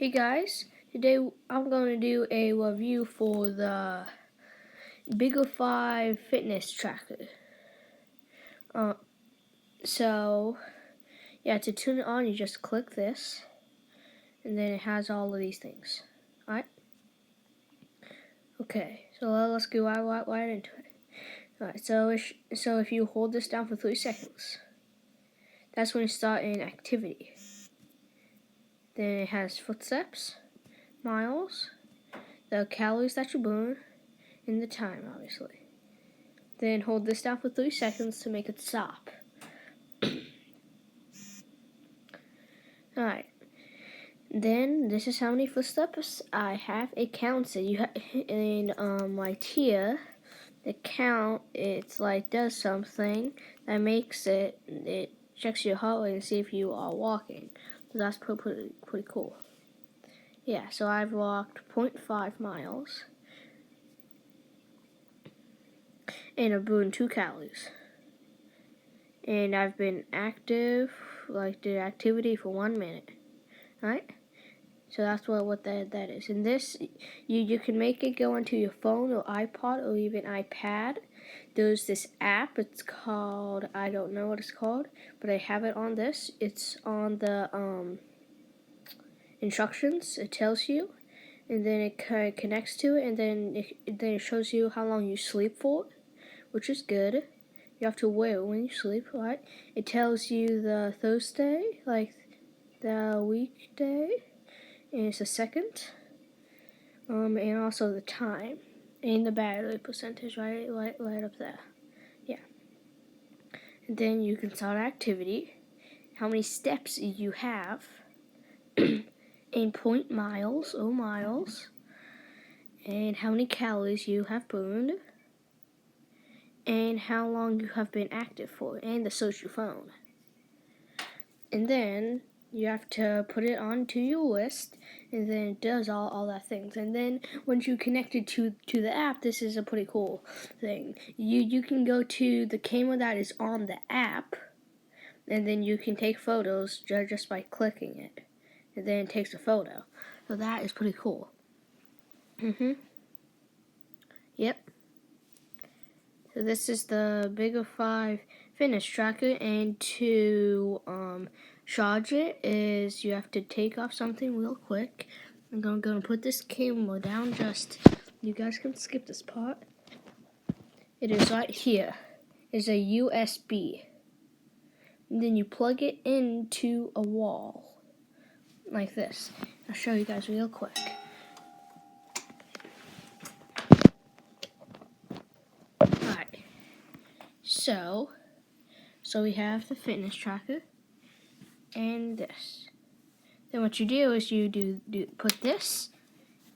Hey guys, today I'm going to do a review for the BiggerFive fitness tracker. So to turn it on, you just click this, and then it has all of these things. Alright? Okay, so let's go right into it. Alright, so if you hold this down for 3 seconds, that's when you start an activity. Then it has footsteps, miles, the calories that you burn, and the time, obviously. Then hold this down for 3 seconds to make it stop. Alright. Then this is how many footsteps I have. It counts it. Right here, the count, it's like does something that makes it checks your heart rate and see if you are walking. So that's pretty cool. Yeah, so I've walked 0.5 miles and I've burned 2 calories. And I've been active, like did activity for 1 minute. Alright? So that's what that is. And this, you can make it go onto your phone or iPod or even iPad. There's this app, it's called, I don't know what it's called, but I have it on this. It's on the instructions, it tells you. And then it kind of connects to it, and then it shows you how long you sleep for, which is good. You have to wear it when you sleep, right? It tells you the Thursday, like the weekday, and it's a second, and also the time, and the battery percentage, right up there. Yeah. And then you can start activity, how many steps you have, in miles, and how many calories you have burned, and how long you have been active for, and the social phone. And then you have to put it onto your list, and then it does all that things. And then once you connect it to the app, this is a pretty cool thing. You can go to the camera that is on the app, and then you can take photos just by clicking it, and then it takes a photo. So that is pretty cool. Yep. So this is the BiggerFive fitness tracker, and to charge it is you have to take off something real quick. I'm going to put this camera down, you guys can skip this part. It is right here. It's a USB. And then you plug it into a wall, like this. I'll show you guys real quick. Alright. So we have the fitness tracker and this. Then what you do is you put this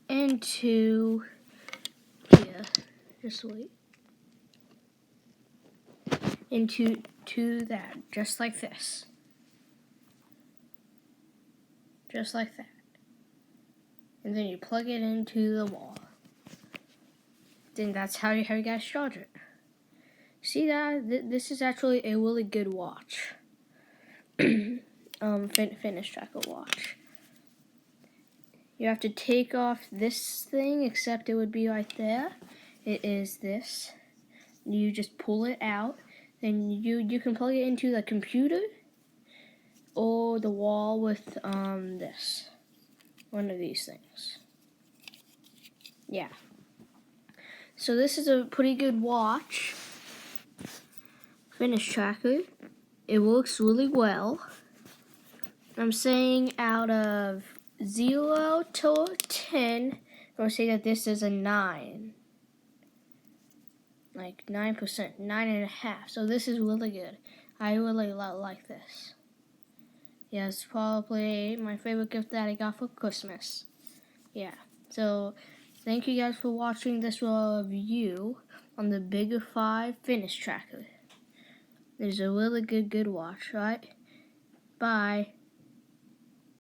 into here. Just wait. Into that, just like this. Just like that. And then you plug it into the wall. Then that's how you guys charge it. See that? This is actually a really good watch. Fitness tracker watch. You have to take off this thing, except it would be right there. It is this. You just pull it out. Then you can plug it into the computer or the wall with this. One of these things. Yeah. So this is a pretty good watch. Fitness tracker. It works really well. I'm saying out of 0 to 10, I'm going to say that this is a 9. Like 9%, 9.5. So this is really good. I really like this. Yeah, it's probably my favorite gift that I got for Christmas. Yeah. So thank you guys for watching this review on the BiggerFive fitness tracker. It's a really good watch, right? Bye.